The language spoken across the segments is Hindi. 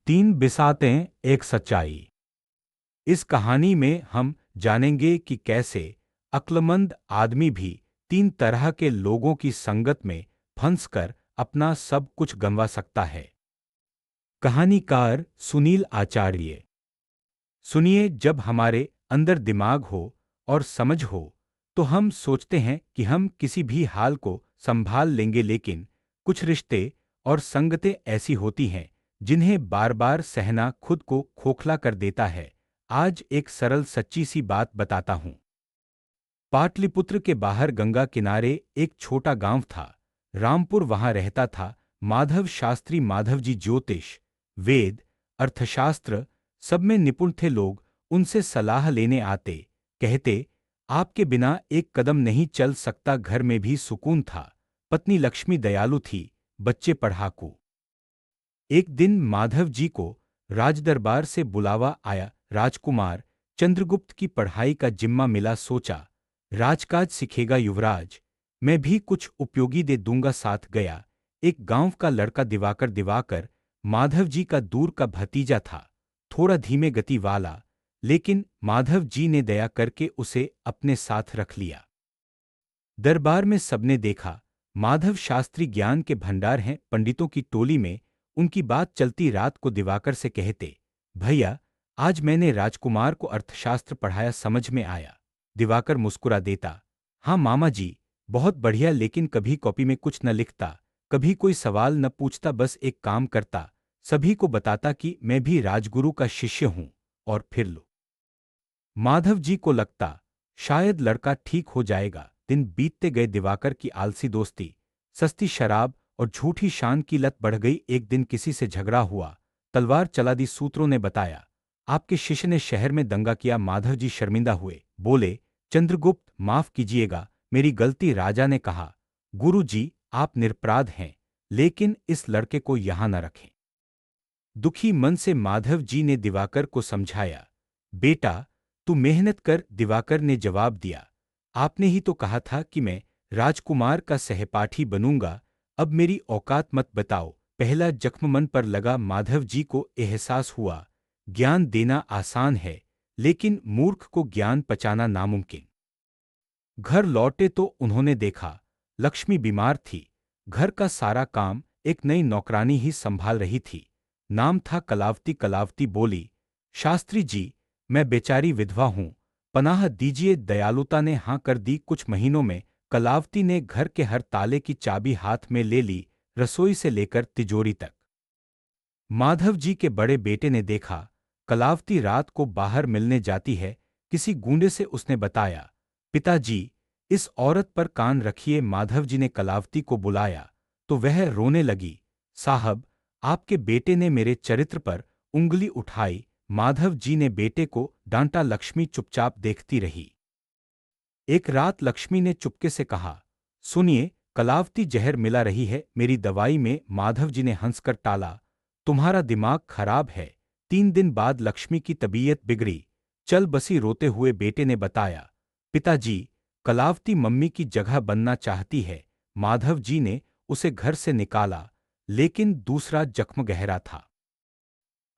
तीन बिसातें एक सच्चाई। इस कहानी में हम जानेंगे कि कैसे अक्लमंद आदमी भी तीन तरह के लोगों की संगत में फंसकर अपना सब कुछ गंवा सकता है। कहानीकार सुनील आचार्य। सुनिए, जब हमारे अंदर दिमाग हो और समझ हो तो हम सोचते हैं कि हम किसी भी हाल को संभाल लेंगे, लेकिन कुछ रिश्ते और संगतें ऐसी होती हैं जिन्हें बार बार सहना खुद को खोखला कर देता है। आज एक सरल सच्ची सी बात बताता हूं। पाटलिपुत्र के बाहर गंगा किनारे एक छोटा गांव था। रामपुर वहां रहता था माधव शास्त्री। माधव जी ज्योतिष, वेद, अर्थशास्त्र सब में निपुण थे। लोग उनसे सलाह लेने आते, कहते, आपके बिना एक कदम नहीं चल सकता। घर में भी सुकून था। पत्नी लक्ष्मी दयालु थी, बच्चे पढ़ाकू। एक दिन माधव जी को राजदरबार से बुलावा आया। राजकुमार चंद्रगुप्त की पढ़ाई का जिम्मा मिला। सोचा, राजकाज सीखेगा युवराज, मैं भी कुछ उपयोगी दे दूंगा। साथ गया एक गांव का लड़का दिवाकर। दिवाकर माधव जी का दूर का भतीजा था, थोड़ा धीमे गति वाला, लेकिन माधव जी ने दया करके उसे अपने साथ रख लिया। दरबार में सबने देखा, माधव शास्त्री ज्ञान के भंडार हैं। पंडितों की टोली में उनकी बात चलती। रात को दिवाकर से कहते, भैया, आज मैंने राजकुमार को अर्थशास्त्र पढ़ाया, समझ में आया। दिवाकर मुस्कुरा देता, हाँ मामा जी, बहुत बढ़िया, लेकिन कभी कॉपी में कुछ न लिखता, कभी कोई सवाल न पूछता, बस एक काम करता, सभी को बताता कि मैं भी राजगुरु का शिष्य हूं, और फिर लो। माधव जी को लगता शायद लड़का ठीक हो जाएगा। दिन बीतते गए। दिवाकर की आलसी दोस्ती, सस्ती शराब और झूठी शान की लत बढ़ गई। एक दिन किसी से झगड़ा हुआ, तलवार चला दी। सूत्रों ने बताया, आपके शिष्य ने शहर में दंगा किया। माधव जी शर्मिंदा हुए, बोले, चंद्रगुप्त माफ कीजिएगा, मेरी गलती। राजा ने कहा, गुरु जी आप निरपराध हैं, लेकिन इस लड़के को यहां न रखें। दुखी मन से माधव जी ने दिवाकर को समझाया, बेटा तू मेहनत कर। दिवाकर ने जवाब दिया, आपने ही तो कहा था कि मैं राजकुमार का सहपाठी बनूंगा, अब मेरी औकात मत बताओ। पहला जख्म मन पर लगा। माधव जी को एहसास हुआ, ज्ञान देना आसान है, लेकिन मूर्ख को ज्ञान पचाना नामुमकिन। घर लौटे तो उन्होंने देखा, लक्ष्मी बीमार थी। घर का सारा काम एक नई नौकरानी ही संभाल रही थी। नाम था कलावती। कलावती बोली, शास्त्री जी, मैं बेचारी विधवा हूं, पनाह दीजिए। दयालुता ने हां कर दी। कुछ महीनों में कलावती ने घर के हर ताले की चाबी हाथ में ले ली, रसोई से लेकर तिजोरी तक। माधव जी के बड़े बेटे ने देखा, कलावती रात को बाहर मिलने जाती है। किसी गूंडे से उसने बताया, पिताजी इस औरत पर कान रखिए। माधव जी ने कलावती को बुलाया तो वह रोने लगी, साहब आपके बेटे ने मेरे चरित्र पर उंगली उठाई। माधव जी ने बेटे को डांटा। लक्ष्मी चुपचाप देखती रही। एक रात लक्ष्मी ने चुपके से कहा, सुनिए, कलावती जहर मिला रही है मेरी दवाई में। माधव जी ने हंसकर टाला, तुम्हारा दिमाग खराब है। 3 दिन बाद लक्ष्मी की तबीयत बिगड़ी, चल बसी। रोते हुए बेटे ने बताया, पिताजी कलावती मम्मी की जगह बनना चाहती है। माधव जी ने उसे घर से निकाला, लेकिन दूसरा जख्म गहरा था।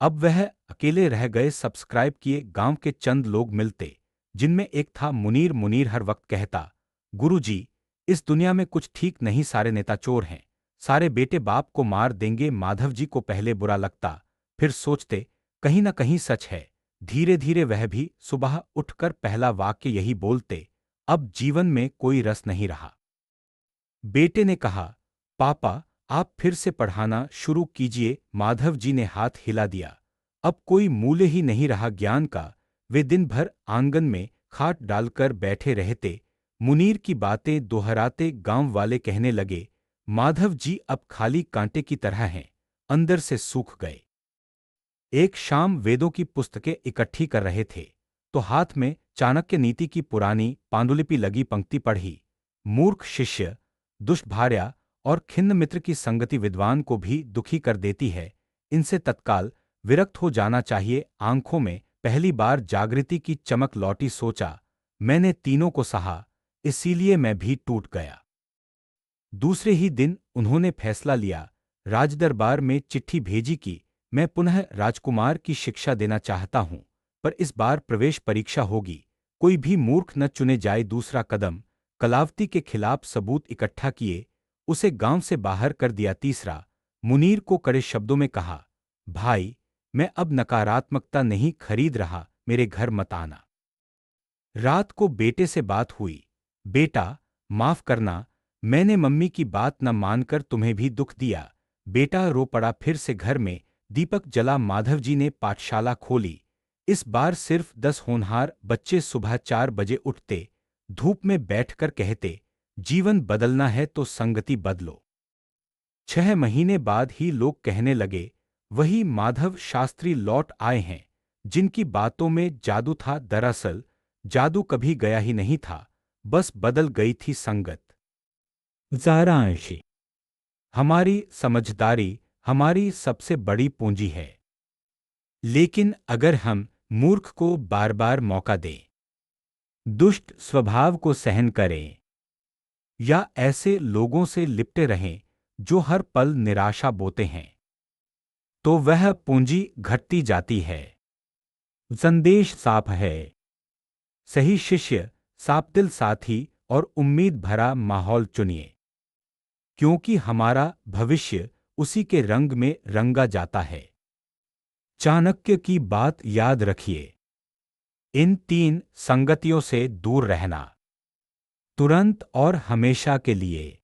अब वह अकेले रह गए। सब्सक्राइब किए। गांव के चंद लोग मिलते, जिनमें एक था मुनीर। मुनीर हर वक्त कहता, गुरुजी, इस दुनिया में कुछ ठीक नहीं, सारे नेता चोर हैं, सारे बेटे बाप को मार देंगे। माधव जी को पहले बुरा लगता, फिर सोचते कहीं न कहीं सच है। धीरे धीरे वह भी सुबह उठकर पहला वाक्य यही बोलते, अब जीवन में कोई रस नहीं रहा। बेटे ने कहा, पापा आप फिर से पढ़ाना शुरू कीजिए। माधव जी ने हाथ हिला दिया, अब कोई मूल्य ही नहीं रहा ज्ञान का। वे दिन भर आंगन में खाट डालकर बैठे रहते, मुनीर की बातें दोहराते। गांव वाले कहने लगे, माधव जी अब खाली कांटे की तरह हैं, अंदर से सूख गए। एक शाम वेदों की पुस्तकें इकट्ठी कर रहे थे तो हाथ में चाणक्य नीति की पुरानी पांडुलिपि लगी। पंक्ति पढ़ी, मूर्ख शिष्य, दुष्ट भार्या और खिन्न मित्र की संगति विद्वान को भी दुखी कर देती है, इनसे तत्काल विरक्त हो जाना चाहिए। आंखों में पहली बार जागृति की चमक लौटी। सोचा, मैंने तीनों को सहा, इसीलिए मैं भी टूट गया। दूसरे ही दिन उन्होंने फैसला लिया, राजदरबार में चिट्ठी भेजी कि मैं पुनः राजकुमार की शिक्षा देना चाहता हूं, पर इस बार प्रवेश परीक्षा होगी। कोई भी मूर्ख न चुने जाए। दूसरा कदम, कलावती के खिलाफ सबूत इकट्ठा किए, उसे गांव से बाहर कर दिया। तीसरा, मुनीर को कड़े शब्दों में कहा, भाई, मैं अब नकारात्मकता नहीं खरीद रहा, मेरे घर मत आना। रात को बेटे से बात हुई। बेटा, माफ करना, मैंने मम्मी की बात न मानकर तुम्हें भी दुख दिया। बेटा रो पड़ा। फिर से घर में दीपक जला। माधव जी ने पाठशाला खोली। इस बार सिर्फ 10 होनहार बच्चे सुबह 4 बजे उठते, धूप में बैठकर कहते, जीवन बदलना है तो संगति बदलो। 6 महीने बाद ही लोग कहने लगे, वही माधव शास्त्री लौट आए हैं, जिनकी बातों में जादू था। दरअसल जादू कभी गया ही नहीं था, बस बदल गई थी संगत। सारांश, हमारी समझदारी हमारी सबसे बड़ी पूंजी है, लेकिन अगर हम मूर्ख को बार बार मौका दें, दुष्ट स्वभाव को सहन करें या ऐसे लोगों से लिपटे रहें जो हर पल निराशा बोते हैं, तो वह पूंजी घटती जाती है। संदेश साफ है। सही शिष्य, सापदिल साथी और उम्मीद भरा माहौल चुनिए, क्योंकि हमारा भविष्य उसी के रंग में रंगा जाता है। चाणक्य की बात याद रखिए, इन 3 संगतियों से दूर रहना, तुरंत और हमेशा के लिए।